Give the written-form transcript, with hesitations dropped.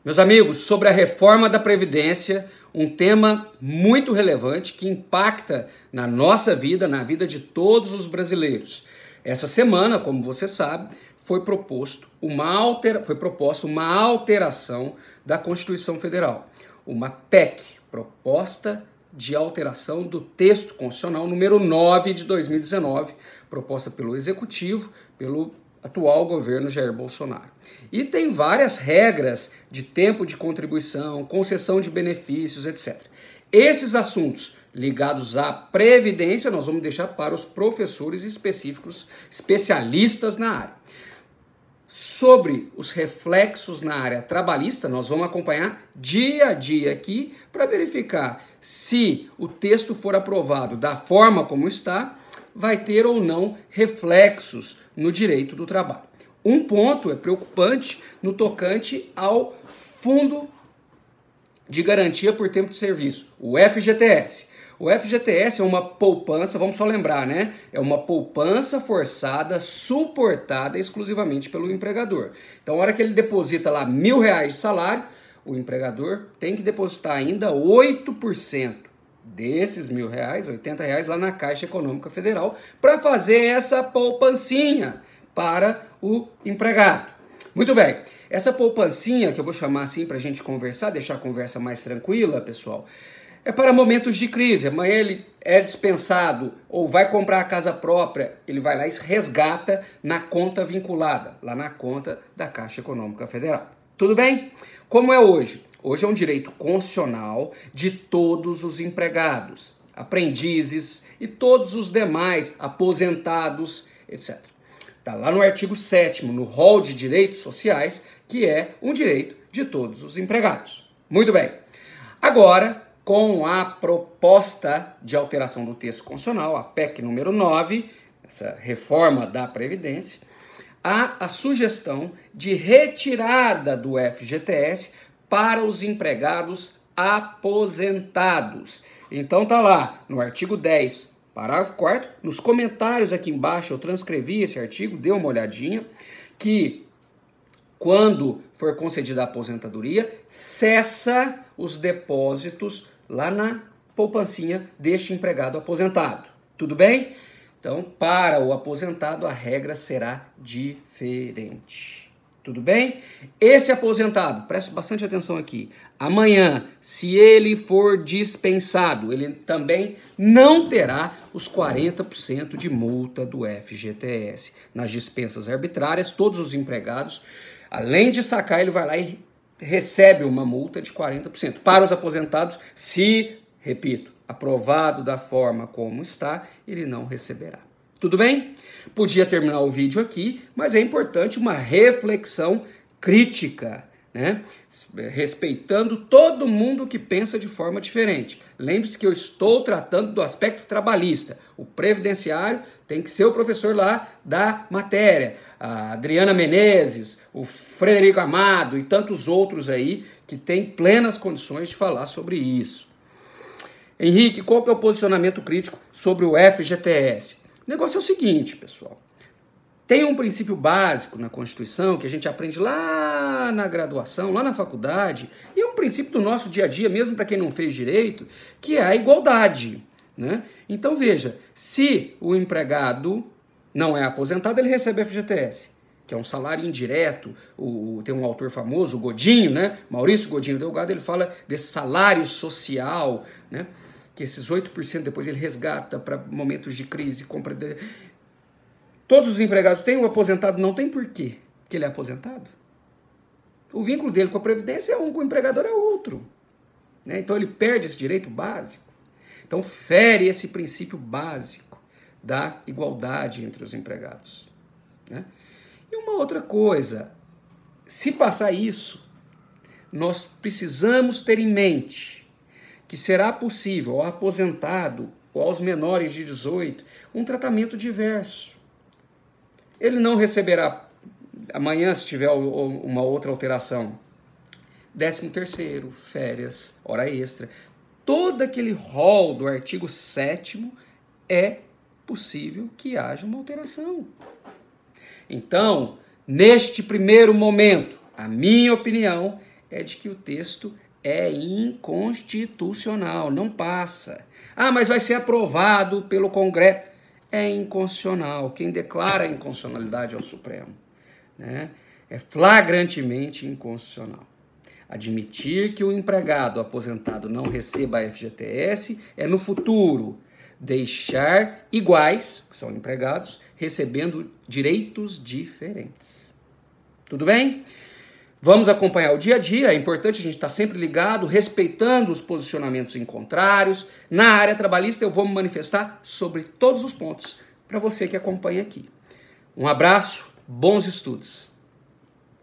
Meus amigos, sobre a reforma da Previdência, um tema muito relevante que impacta na nossa vida, na vida de todos os brasileiros. Essa semana, como você sabe, foi proposta uma alteração da Constituição Federal, uma PEC, proposta de alteração do texto constitucional número 9 de 2019, proposta pelo Executivo, pelo atual governo Jair Bolsonaro. E tem várias regras de tempo de contribuição, concessão de benefícios, etc. Esses assuntos ligados à Previdência nós vamos deixar para os professores específicos, especialistas na área. Sobre os reflexos na área trabalhista, nós vamos acompanhar dia a dia aqui para verificar se o texto for aprovado da forma como está, vai ter ou não reflexos no direito do trabalho. Um ponto é preocupante no tocante ao Fundo de Garantia por Tempo de Serviço, o FGTS. O FGTS é uma poupança, vamos só lembrar, né? É uma poupança forçada, suportada exclusivamente pelo empregador. Então, a hora que ele deposita lá R$1.000 de salário, o empregador tem que depositar ainda 8% desses R$1.000, R$80 lá na Caixa Econômica Federal, para fazer essa poupancinha para o empregado. Muito bem, essa poupancinha, que eu vou chamar assim para a gente conversar, deixar a conversa mais tranquila, pessoal, é para momentos de crise. Amanhã ele é dispensado ou vai comprar a casa própria, ele vai lá e resgata na conta vinculada, lá na conta da Caixa Econômica Federal. Tudo bem? Como é hoje? Hoje é um direito constitucional de todos os empregados, aprendizes e todos os demais aposentados, etc. Está lá no artigo 7º, no rol de direitos sociais, que é um direito de todos os empregados. Muito bem. Agora, com a proposta de alteração do texto constitucional, a PEC número 9, essa reforma da Previdência, há a sugestão de retirada do FGTS para os empregados aposentados. Então tá lá no artigo 10, parágrafo 4º, nos comentários aqui embaixo eu transcrevi esse artigo, dê uma olhadinha, que quando for concedida a aposentadoria, cessa os depósitos lá na poupancinha deste empregado aposentado. Tudo bem? Então, para o aposentado, a regra será diferente. Tudo bem? Esse aposentado, preste bastante atenção aqui, amanhã, se ele for dispensado, ele também não terá os 40% de multa do FGTS. Nas dispensas arbitrárias, todos os empregados, além de sacar, ele vai lá e recebe uma multa de 40%. Para os aposentados, se, repito, aprovado da forma como está, ele não receberá. Tudo bem? Podia terminar o vídeo aqui, mas é importante uma reflexão crítica, né? Respeitando todo mundo que pensa de forma diferente. Lembre-se que eu estou tratando do aspecto trabalhista. O previdenciário tem que ser o professor lá da matéria. A Adriana Menezes, o Frederico Amado e tantos outros aí que têm plenas condições de falar sobre isso. Henrique, qual que é o posicionamento crítico sobre o FGTS? O negócio é o seguinte, pessoal. Tem um princípio básico na Constituição que a gente aprende lá na graduação, lá na faculdade, e é um princípio do nosso dia a dia, mesmo para quem não fez direito, que é a igualdade, né? Então veja, se o empregado não é aposentado, ele recebe FGTS, que é um salário indireto. Tem um autor famoso, o Godinho, né? Maurício Godinho Delgado, ele fala desse salário social, né? Que esses 8% depois ele resgata para momentos de crise, compra. Todos os empregados têm, o aposentado não tem. Por quê? Porque ele é aposentado. O vínculo dele com a Previdência é um, com o empregador é outro, né? Então ele perde esse direito básico. Então fere esse princípio básico da igualdade entre os empregados, né? E uma outra coisa, se passar isso, nós precisamos ter em mente que será possível ao aposentado ou aos menores de 18 um tratamento diverso. Ele não receberá, amanhã se tiver uma outra alteração, 13º, férias, hora extra. Todo aquele rol do artigo 7º é possível que haja uma alteração. Então, neste primeiro momento, a minha opinião é de que o texto é inconstitucional, não passa. Ah, mas vai ser aprovado pelo Congresso. É inconstitucional. Quem declara a inconstitucionalidade é o Supremo, né? É flagrantemente inconstitucional. Admitir que o empregado aposentado não receba a FGTS é, no futuro, deixar iguais, que são empregados, recebendo direitos diferentes. Tudo bem? Vamos acompanhar o dia a dia, é importante a gente estar sempre ligado, respeitando os posicionamentos em contrários. Na área trabalhista eu vou me manifestar sobre todos os pontos, para você que acompanha aqui. Um abraço, bons estudos!